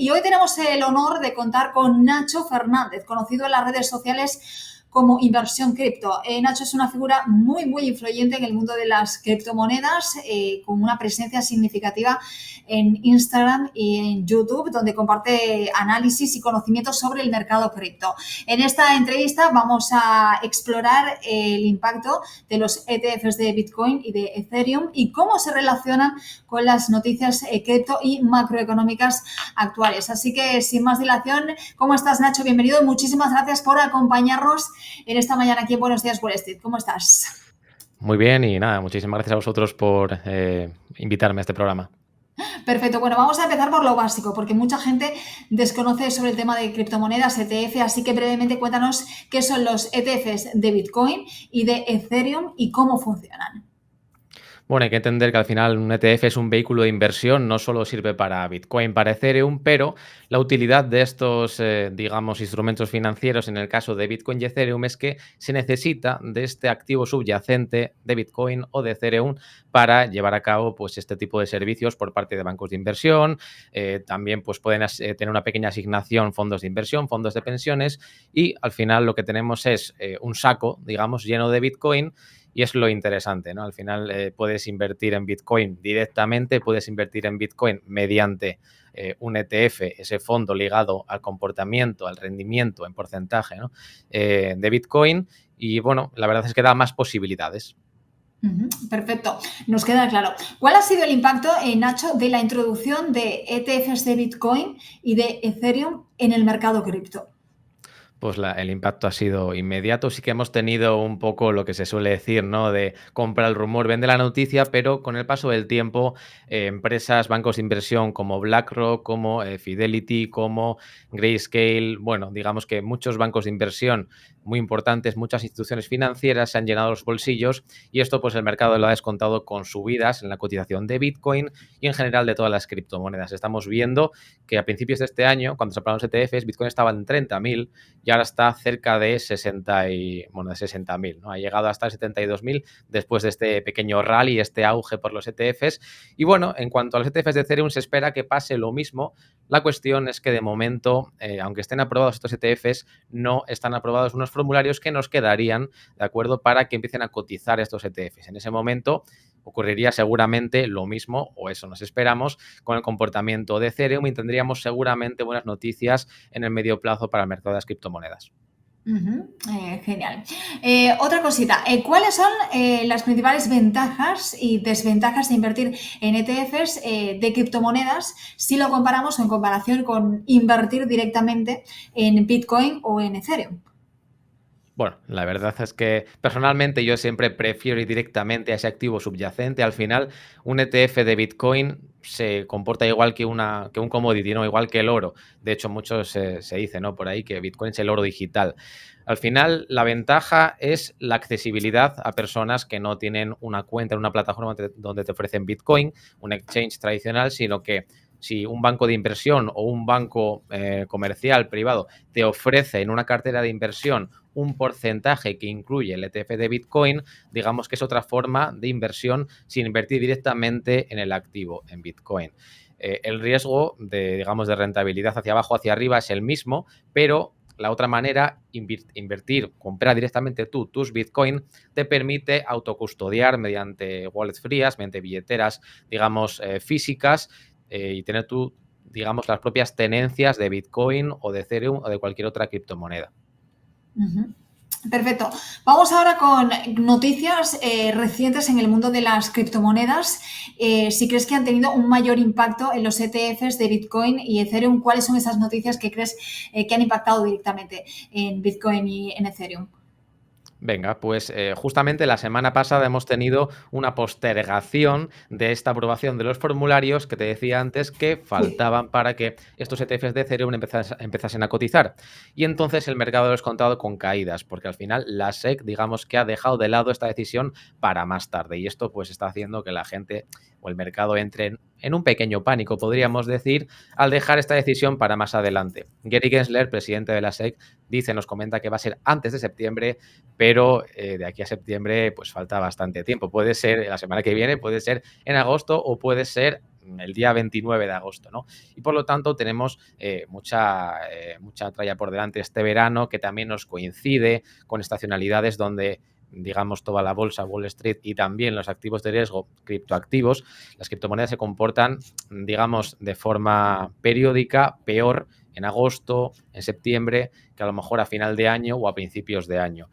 y hoy tenemos el honor de contar con Nacho Fernández, conocido en las redes sociales como Inversión Cripto. Nacho es una figura muy influyente en el mundo de las criptomonedas, con una presencia significativa en Instagram y en YouTube, donde comparte análisis y conocimientos sobre el mercado cripto. En esta entrevista vamos a explorar el impacto de los ETFs de Bitcoin y de Ethereum y cómo se relacionan con las noticias cripto y macroeconómicas actuales. Así que, sin más dilación, ¿cómo estás, Nacho? Bienvenido y muchísimas gracias por acompañarnos en esta mañana aquí en Buenos Días Wall Street. ¿Cómo estás? Muy bien y nada, muchísimas gracias a vosotros por invitarme a este programa. Perfecto, bueno, vamos a empezar por lo básico, porque mucha gente desconoce sobre el tema de criptomonedas, ETF, así que brevemente cuéntanos qué son los ETFs de Bitcoin y de Ethereum y cómo funcionan. Bueno, hay que entender que al final un ETF es un vehículo de inversión, no solo sirve para Bitcoin, para Ethereum, pero la utilidad de estos, digamos, instrumentos financieros en el caso de Bitcoin y Ethereum es que se necesita de este activo subyacente de Bitcoin o de Ethereum para llevar a cabo pues, este tipo de servicios por parte de bancos de inversión. También pues, pueden tener una pequeña asignación fondos de inversión, fondos de pensiones y al final lo que tenemos es un saco, digamos, lleno de Bitcoin. Y es lo interesante, ¿no? Al final puedes invertir en Bitcoin directamente, puedes invertir en Bitcoin mediante un ETF, ese fondo ligado al comportamiento, al rendimiento en porcentaje, ¿no? De Bitcoin. Y bueno, la verdad es que da más posibilidades. Perfecto, nos queda claro. ¿Cuál ha sido el impacto, Nacho, de la introducción de ETFs de Bitcoin y de Ethereum en el mercado cripto? Pues el impacto ha sido inmediato. Sí que hemos tenido un poco lo que se suele decir, ¿no? De compra el rumor, vende la noticia, pero con el paso del tiempo, empresas, bancos de inversión como BlackRock, como Fidelity, como Grayscale, bueno, digamos que muchos bancos de inversión muy importantes, muchas instituciones financieras se han llenado los bolsillos y esto pues el mercado lo ha descontado con subidas en la cotización de Bitcoin y en general de todas las criptomonedas. Estamos viendo que a principios de este año, cuando se hablaron los ETFs, Bitcoin estaba en 30.000 y ahora está cerca de 60.000, ¿no? Ha llegado hasta 72.000 después de este pequeño rally, este auge por los ETFs. Y bueno, en cuanto a los ETFs de Ethereum, se espera que pase lo mismo. La cuestión es que de momento, aunque estén aprobados estos ETFs, no están aprobados unos formularios que nos quedarían, ¿de acuerdo?, para que empiecen a cotizar estos ETFs. En ese momento ocurriría seguramente lo mismo, o eso nos esperamos, con el comportamiento de Ethereum y tendríamos seguramente buenas noticias en el medio plazo para el mercado de las criptomonedas. Genial. Otra cosita, ¿cuáles son las principales ventajas y desventajas de invertir en ETFs de criptomonedas si lo comparamos o en comparación con invertir directamente en Bitcoin o en Ethereum? Bueno, la verdad es que personalmente yo siempre prefiero ir directamente a ese activo subyacente. Al final, un ETF de Bitcoin se comporta igual que un commodity, ¿no? Igual que el oro. De hecho, muchos se dice, ¿no?, por ahí que Bitcoin es el oro digital. Al final, la ventaja es la accesibilidad a personas que no tienen una cuenta en una plataforma donde te ofrecen Bitcoin, un exchange tradicional, sino que si un banco de inversión o un banco comercial privado te ofrece en una cartera de inversión un porcentaje que incluye el ETF de Bitcoin, digamos que es otra forma de inversión sin invertir directamente en el activo, en Bitcoin. El riesgo de, digamos, de rentabilidad hacia abajo, hacia arriba es el mismo, pero la otra manera, invertir, comprar directamente tú tus Bitcoin, te permite autocustodiar mediante wallets frías, mediante billeteras, digamos, físicas, y tener tú, digamos, las propias tenencias de Bitcoin o de Ethereum o de cualquier otra criptomoneda. Ujú. Perfecto. Vamos ahora con noticias recientes en el mundo de las criptomonedas. Si crees que han tenido un mayor impacto en los ETFs de Bitcoin y Ethereum, ¿cuáles son esas noticias que crees que han impactado directamente en Bitcoin y en Ethereum? Venga, pues justamente la semana pasada hemos tenido una postergación de esta aprobación de los formularios que te decía antes que Sí. faltaban para que estos ETFs de Ethereum empezasen a cotizar. Y entonces el mercado lo ha descontado con caídas, porque al final la SEC, digamos que ha dejado de lado esta decisión para más tarde. Y esto pues está haciendo que la gente, o el mercado entre en un pequeño pánico, podríamos decir, al dejar esta decisión para más adelante. Gary Gensler, presidente de la SEC, nos comenta que va a ser antes de septiembre, pero de aquí a septiembre pues falta bastante tiempo. Puede ser la semana que viene, puede ser en agosto o puede ser el día 29 de agosto, ¿no? Y por lo tanto tenemos mucha tralla por delante este verano, que también nos coincide con estacionalidades donde, digamos, toda la bolsa, Wall Street y también los activos de riesgo, criptoactivos, las criptomonedas se comportan, digamos, de forma periódica, peor en agosto, en septiembre, que a lo mejor a final de año o a principios de año.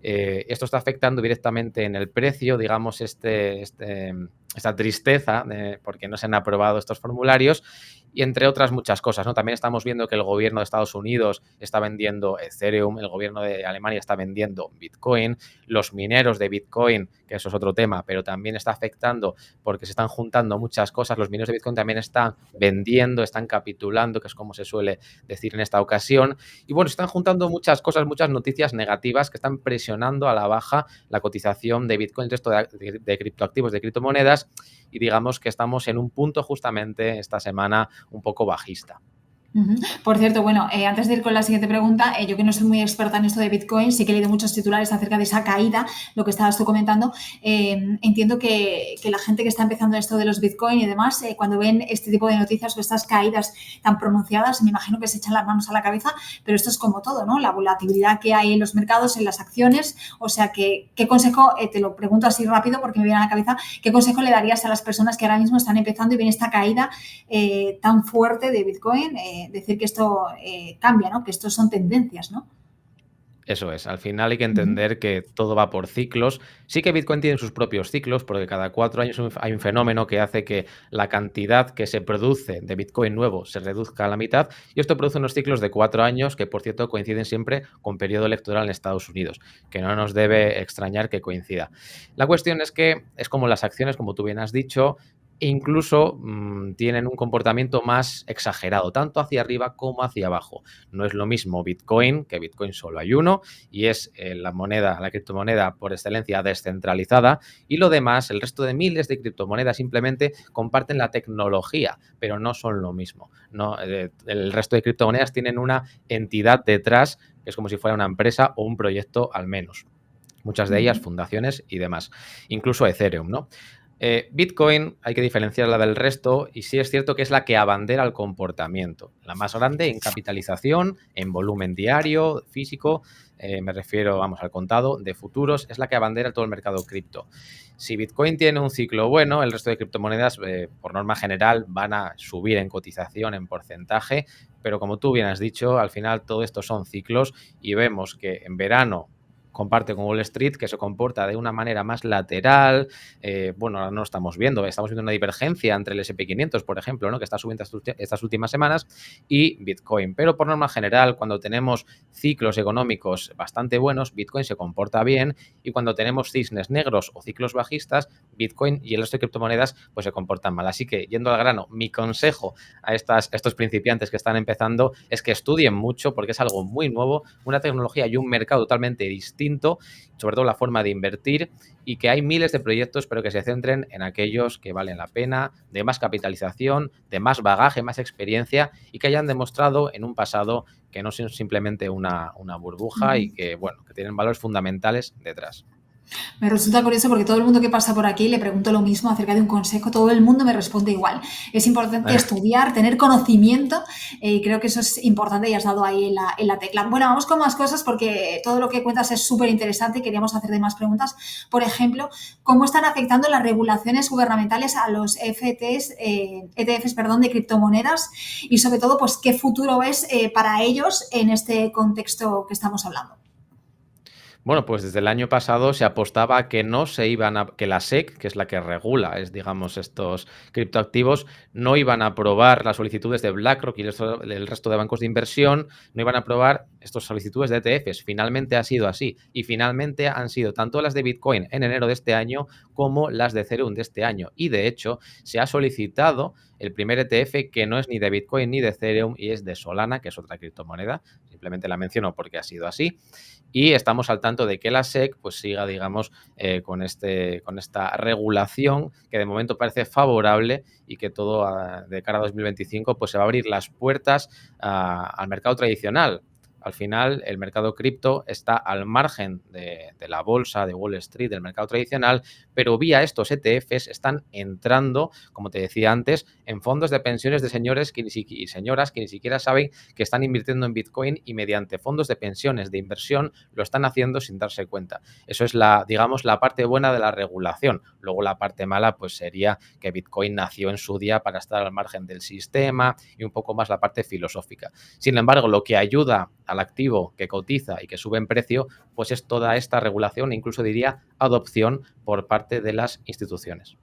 Esto está afectando directamente en el precio, digamos, esta tristeza porque no se han aprobado estos formularios y entre otras muchas cosas, ¿no? También estamos viendo que el gobierno de Estados Unidos está vendiendo Ethereum, el gobierno de Alemania está vendiendo Bitcoin, los mineros de Bitcoin, que eso es otro tema, pero también está afectando porque se están juntando muchas cosas. Los mineros de Bitcoin también están vendiendo, están capitulando, que es como se suele decir en esta ocasión. Y bueno, se están juntando muchas cosas, muchas noticias negativas que están presionando a la baja la cotización de Bitcoin, el resto de criptoactivos, de criptomonedas, y digamos que estamos en un punto justamente esta semana un poco bajista. Por cierto, bueno, antes de ir con la siguiente pregunta, yo que no soy muy experta en esto de Bitcoin, sí que he leído muchos titulares acerca de esa caída, lo que estabas tú comentando. Entiendo que la gente que está empezando esto de los Bitcoin y demás, cuando ven este tipo de noticias o estas caídas tan pronunciadas, me imagino que se echan las manos a la cabeza, pero esto es como todo, ¿no? La volatilidad que hay en los mercados, en las acciones. O sea, ¿qué consejo, te lo pregunto así rápido porque me viene a la cabeza, qué consejo le darías a las personas que ahora mismo están empezando y ven esta caída tan fuerte de Bitcoin? Decir que esto cambia, ¿no? Que esto son tendencias, ¿no? Eso es, al final hay que entender que todo va por ciclos. Sí que Bitcoin tiene sus propios ciclos, porque cada 4 años hay un fenómeno que hace que la cantidad que se produce de Bitcoin nuevo se reduzca a la mitad, y esto produce unos ciclos de 4 años que, por cierto, coinciden siempre con periodo electoral en Estados Unidos, que no nos debe extrañar que coincida. La cuestión es que es como las acciones, como tú bien has dicho, e incluso tienen un comportamiento más exagerado, tanto hacia arriba como hacia abajo. No es lo mismo Bitcoin, que Bitcoin solo hay uno, y es la criptomoneda por excelencia descentralizada, y lo demás, el resto de miles de criptomonedas simplemente comparten la tecnología, pero no son lo mismo. No, el resto de criptomonedas tienen una entidad detrás, que es como si fuera una empresa o un proyecto al menos. Muchas de ellas fundaciones y demás. Incluso Ethereum, ¿no? Bitcoin hay que diferenciarla del resto y sí es cierto que es la que abandera el comportamiento. La más grande en capitalización, en volumen diario, físico, me refiero, vamos, al contado de futuros, es la que abandera todo el mercado cripto. Si Bitcoin tiene un ciclo bueno, el resto de criptomonedas, por norma general, van a subir en cotización, en porcentaje, pero como tú bien has dicho, al final todo esto son ciclos y vemos que en verano comparte con Wall Street, que se comporta de una manera más lateral. Bueno, ahora no lo estamos viendo una divergencia entre el S&P 500, por ejemplo, ¿no? Que está subiendo estas últimas semanas, y Bitcoin. Pero por norma general, cuando tenemos ciclos económicos bastante buenos, Bitcoin se comporta bien, y cuando tenemos cisnes negros o ciclos bajistas, Bitcoin y el resto de criptomonedas pues se comportan mal. Así que, yendo al grano, mi consejo a estos principiantes que están empezando es que estudien mucho, porque es algo muy nuevo, una tecnología y un mercado totalmente distinto, sobre todo la forma de invertir, y que hay miles de proyectos, pero que se centren en aquellos que valen la pena, de más capitalización, de más bagaje, más experiencia, y que hayan demostrado en un pasado que no son simplemente una burbuja y que, bueno, que tienen valores fundamentales detrás. Me resulta curioso porque todo el mundo que pasa por aquí le pregunto lo mismo acerca de un consejo, todo el mundo me responde igual. Es importante estudiar, tener conocimiento, y creo que eso es importante y has dado ahí en la tecla. Bueno, vamos con más cosas porque todo lo que cuentas es súper interesante y queríamos hacerte más preguntas. Por ejemplo, ¿cómo están afectando las regulaciones gubernamentales a los ETFs de criptomonedas? Y sobre todo, pues, ¿qué futuro ves para ellos en este contexto que estamos hablando? Bueno, pues desde el año pasado se apostaba a que que la SEC, que es la que regula, digamos, estos criptoactivos, no iban a aprobar las solicitudes de BlackRock y el resto de bancos de inversión, no iban a aprobar estas solicitudes de ETFs. Finalmente ha sido así, y finalmente han sido tanto las de Bitcoin en enero de este año como las de Ethereum de este año. Y de hecho se ha solicitado el primer ETF que no es ni de Bitcoin ni de Ethereum y es de Solana, que es otra criptomoneda. Simplemente la menciono porque ha sido así. Y estamos al tanto de que la SEC pues siga, digamos, con esta regulación que de momento parece favorable y que todo de cara a 2025 pues se va a abrir las puertas al mercado tradicional. Al final, el mercado cripto está al margen de la bolsa, de Wall Street, del mercado tradicional, pero vía estos ETFs están entrando, como te decía antes, en fondos de pensiones de señores y señoras que ni siquiera saben que están invirtiendo en Bitcoin y mediante fondos de pensiones de inversión lo están haciendo sin darse cuenta. Eso es digamos, la parte buena de la regulación. Luego la parte mala pues sería que Bitcoin nació en su día para estar al margen del sistema y un poco más la parte filosófica. Sin embargo, lo que ayuda al activo que cotiza y que sube en precio, pues es toda esta regulación, incluso diría adopción por parte de las instituciones.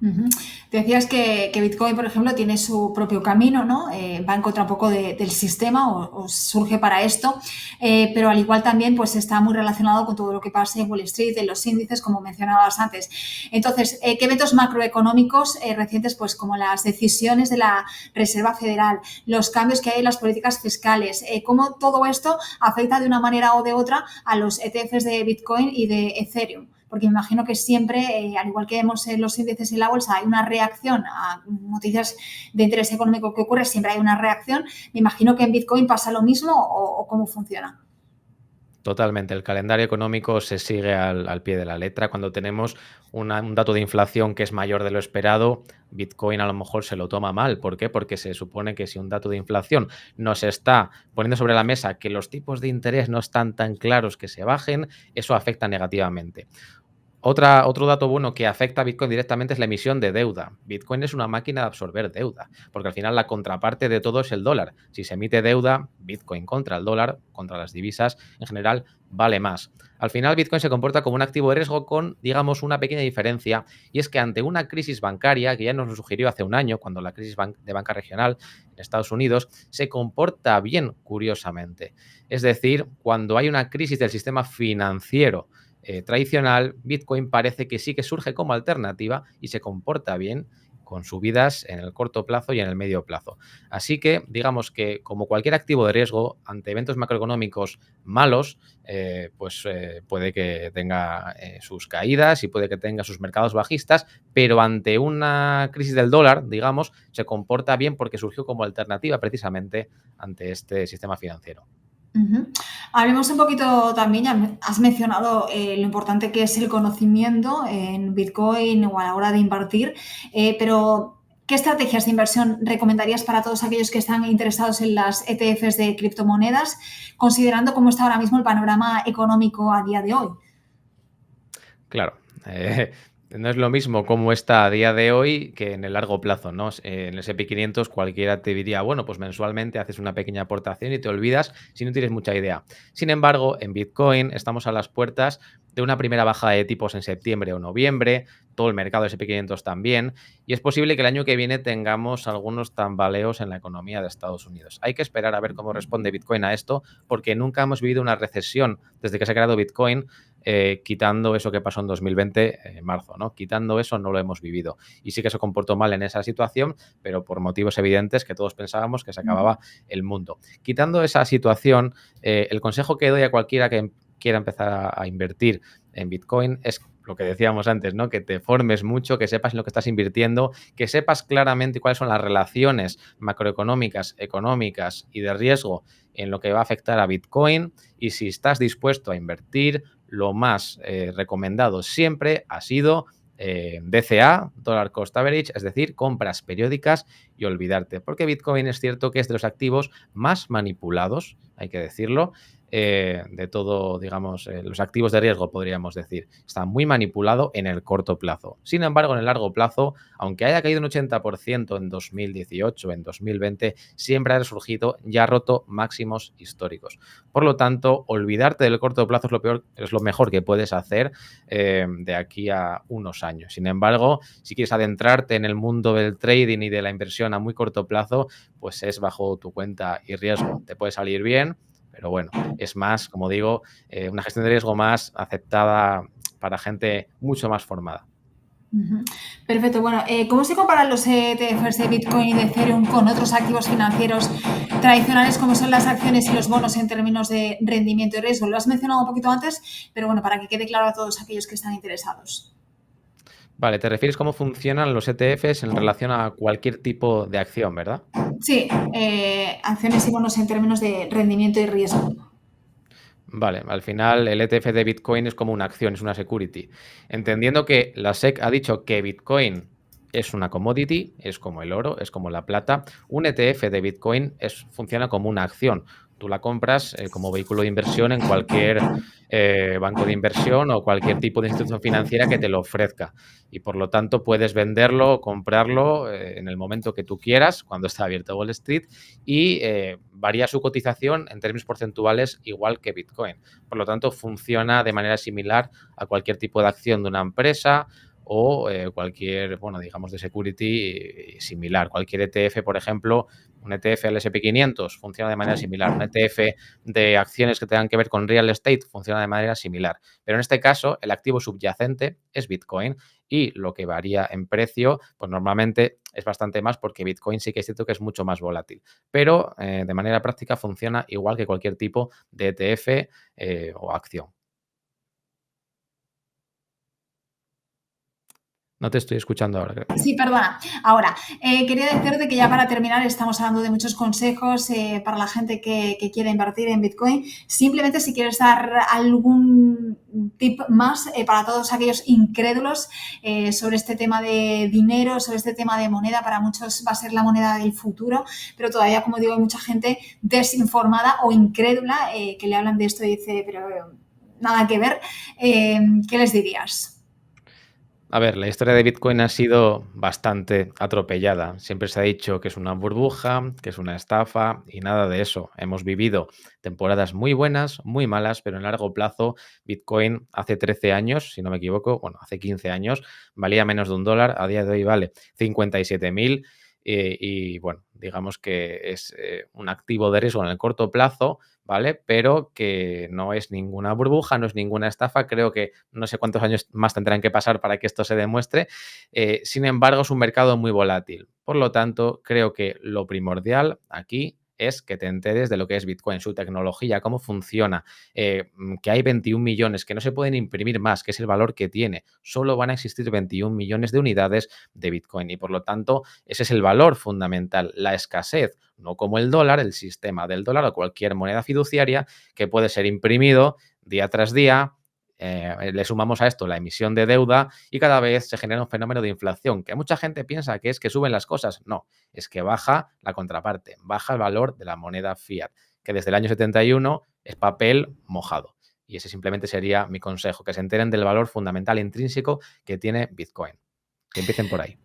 Uh-huh. Decías que Bitcoin, por ejemplo, tiene su propio camino, ¿no? Va en contra un poco del sistema o surge para esto, pero al igual también pues está muy relacionado con todo lo que pasa en Wall Street, en los índices, como mencionabas antes. Entonces, ¿qué eventos macroeconómicos recientes, pues como las decisiones de la Reserva Federal, los cambios que hay en las políticas fiscales, cómo todo esto afecta de una manera o de otra a los ETFs de Bitcoin y de Ethereum? Porque me imagino que siempre, al igual que vemos en los índices y la bolsa, hay una reacción a noticias de interés económico que ocurre, siempre hay una reacción. Me imagino que en Bitcoin pasa lo mismo o cómo funciona. Totalmente, el calendario económico se sigue al pie de la letra. Cuando tenemos un dato de inflación que es mayor de lo esperado, Bitcoin a lo mejor se lo toma mal. ¿Por qué? Porque se supone que si un dato de inflación nos está poniendo sobre la mesa que los tipos de interés no están tan claros que se bajen, eso afecta negativamente. Otro dato bueno que afecta a Bitcoin directamente es la emisión de deuda. Bitcoin es una máquina de absorber deuda, porque al final la contraparte de todo es el dólar. Si se emite deuda, Bitcoin contra el dólar, contra las divisas, en general, vale más. Al final, Bitcoin se comporta como un activo de riesgo con, digamos, una pequeña diferencia, y es que ante una crisis bancaria, que ya nos lo sugirió hace un año, cuando la crisis de banca regional en Estados Unidos, se comporta bien, curiosamente. Es decir, cuando hay una crisis del sistema financiero tradicional, Bitcoin parece que sí que surge como alternativa y se comporta bien con subidas en el corto plazo y en el medio plazo. Así que, digamos que como cualquier activo de riesgo, ante eventos macroeconómicos malos, puede que tenga sus caídas y puede que tenga sus mercados bajistas, pero ante una crisis del dólar, digamos, se comporta bien porque surgió como alternativa precisamente ante este sistema financiero. Uh-huh. Hablemos un poquito también, ya has mencionado lo importante que es el conocimiento en Bitcoin o a la hora de invertir, pero ¿qué estrategias de inversión recomendarías para todos aquellos que están interesados en las ETFs de criptomonedas, considerando cómo está ahora mismo el panorama económico a día de hoy? Claro, no es lo mismo cómo está a día de hoy que en el largo plazo, ¿no? En el S&P 500 cualquiera te diría, bueno, pues mensualmente haces una pequeña aportación y te olvidas si no tienes mucha idea. Sin embargo, en Bitcoin estamos a las puertas de una primera bajada de tipos en septiembre o noviembre, todo el mercado S&P 500 también, y es posible que el año que viene tengamos algunos tambaleos en la economía de Estados Unidos. Hay que esperar a ver cómo responde Bitcoin a esto, porque nunca hemos vivido una recesión desde que se ha creado Bitcoin, quitando eso que pasó en 2020, en marzo, ¿no? Quitando eso no lo hemos vivido. Y sí que se comportó mal en esa situación, pero por motivos evidentes que todos pensábamos que se acababa el mundo. Quitando esa situación, el consejo que doy a cualquiera que quiera empezar a invertir en Bitcoin es lo que decíamos antes, ¿no? Que te formes mucho, que sepas en lo que estás invirtiendo, que sepas claramente cuáles son las relaciones macroeconómicas, económicas y de riesgo en lo que va a afectar a Bitcoin, y si estás dispuesto a invertir, lo más recomendado siempre ha sido DCA, Dollar Cost Average, es decir, compras periódicas y olvidarte, porque Bitcoin es cierto que es de los activos más manipulados, hay que decirlo, de todo, digamos, los activos de riesgo, podríamos decir. Está muy manipulado en el corto plazo. Sin embargo, en el largo plazo, aunque haya caído un 80% en 2018, en 2020, siempre ha resurgido y ha roto máximos históricos. Por lo tanto, olvidarte del corto plazo es lo mejor que puedes hacer de aquí a unos años. Sin embargo, si quieres adentrarte en el mundo del trading y de la inversión a muy corto plazo, pues es bajo tu cuenta y riesgo. Te puede salir bien, pero bueno, es más, como digo, una gestión de riesgo más aceptada para gente mucho más formada. Ujú. Perfecto. Bueno, ¿cómo se comparan los ETFs de Bitcoin y de Ethereum con otros activos financieros tradicionales como son las acciones y los bonos en términos de rendimiento y riesgo? Lo has mencionado un poquito antes, pero bueno, para que quede claro a todos aquellos que están interesados. Vale, te refieres cómo funcionan los ETFs en relación a cualquier tipo de acción, ¿verdad? Sí, acciones y bonos en términos de rendimiento y riesgo. Vale, al final el ETF de Bitcoin es como una acción, es una security. Entendiendo que la SEC ha dicho que Bitcoin es una commodity, es como el oro, es como la plata, un ETF de Bitcoin funciona como una acción. Tú la compras como vehículo de inversión en cualquier banco de inversión o cualquier tipo de institución financiera que te lo ofrezca. Y por lo tanto puedes venderlo o comprarlo en el momento que tú quieras, cuando está abierto Wall Street, y varía su cotización en términos porcentuales igual que Bitcoin. Por lo tanto, funciona de manera similar a cualquier tipo de acción de una empresa o cualquier, bueno, digamos, de security similar. Cualquier ETF, por ejemplo, un ETF al SP 500 funciona de manera similar. Un ETF de acciones que tengan que ver con real estate funciona de manera similar. Pero en este caso, el activo subyacente es Bitcoin y lo que varía en precio, pues normalmente es bastante más porque Bitcoin sí que es cierto que es mucho más volátil. Pero de manera práctica funciona igual que cualquier tipo de ETF o acción. No te estoy escuchando ahora, creo. Sí, perdona. Ahora, quería decirte que ya para terminar estamos hablando de muchos consejos para la gente que quiere invertir en Bitcoin. Simplemente si quieres dar algún tip más para todos aquellos incrédulos sobre este tema de dinero, sobre este tema de moneda, para muchos va a ser la moneda del futuro, pero todavía, como digo, hay mucha gente desinformada o incrédula que le hablan de esto y dice, pero nada que ver. ¿Qué les dirías? A ver, la historia de Bitcoin ha sido bastante atropellada. Siempre se ha dicho que es una burbuja, que es una estafa y nada de eso. Hemos vivido temporadas muy buenas, muy malas, pero en largo plazo Bitcoin hace 13 años, si no me equivoco, bueno, hace 15 años, valía menos de $1, a día de hoy vale 57.000 y bueno, digamos que es un activo de riesgo en el corto plazo, ¿vale? Pero que no es ninguna burbuja, no es ninguna estafa. Creo que no sé cuántos años más tendrán que pasar para que esto se demuestre. Sin embargo, es un mercado muy volátil. Por lo tanto, creo que lo primordial aquí es que te enteres de lo que es Bitcoin, su tecnología, cómo funciona, que hay 21 millones, que no se pueden imprimir más, que es el valor que tiene. Solo van a existir 21 millones de unidades de Bitcoin y por lo tanto ese es el valor fundamental, la escasez, no como el dólar, el sistema del dólar o cualquier moneda fiduciaria que puede ser imprimido día tras día. Le sumamos a esto la emisión de deuda y cada vez se genera un fenómeno de inflación que mucha gente piensa que es que suben las cosas. No, es que baja la contraparte, baja el valor de la moneda fiat, que desde el año 71 es papel mojado. Y ese simplemente sería mi consejo, que se enteren del valor fundamental intrínseco que tiene Bitcoin. Que empiecen por ahí.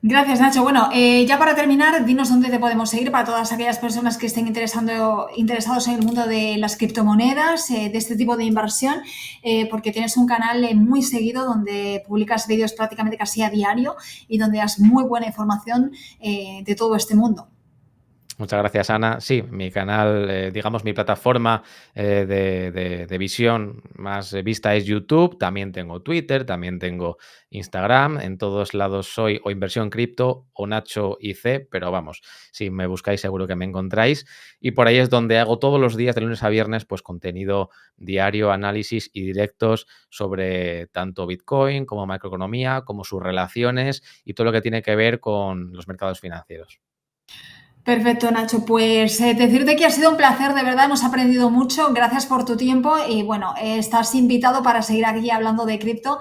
Gracias, Nacho. Bueno, ya para terminar, dinos dónde te podemos seguir para todas aquellas personas que estén interesados en el mundo de las criptomonedas, de este tipo de inversión, porque tienes un canal muy seguido donde publicas vídeos prácticamente casi a diario y donde das muy buena información de todo este mundo. Muchas gracias, Ana. Sí, mi canal, digamos, mi plataforma de visión más vista es YouTube. También tengo Twitter, también tengo Instagram. En todos lados soy o Inversión Cripto o Nacho IC, pero vamos, si me buscáis seguro que me encontráis. Y por ahí es donde hago todos los días, de lunes a viernes, pues contenido diario, análisis y directos sobre tanto Bitcoin como macroeconomía, como sus relaciones y todo lo que tiene que ver con los mercados financieros. Perfecto, Nacho. Pues decirte que ha sido un placer, de verdad, hemos aprendido mucho. Gracias por tu tiempo y bueno, estás invitado para seguir aquí hablando de cripto,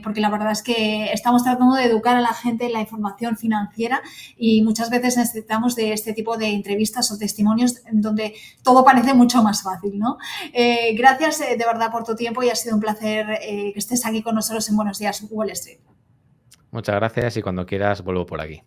porque la verdad es que estamos tratando de educar a la gente en la información financiera y muchas veces necesitamos de este tipo de entrevistas o testimonios en donde todo parece mucho más fácil, ¿no? Gracias de verdad por tu tiempo y ha sido un placer que estés aquí con nosotros en Buenos Días, Wall Street. Muchas gracias y cuando quieras vuelvo por aquí.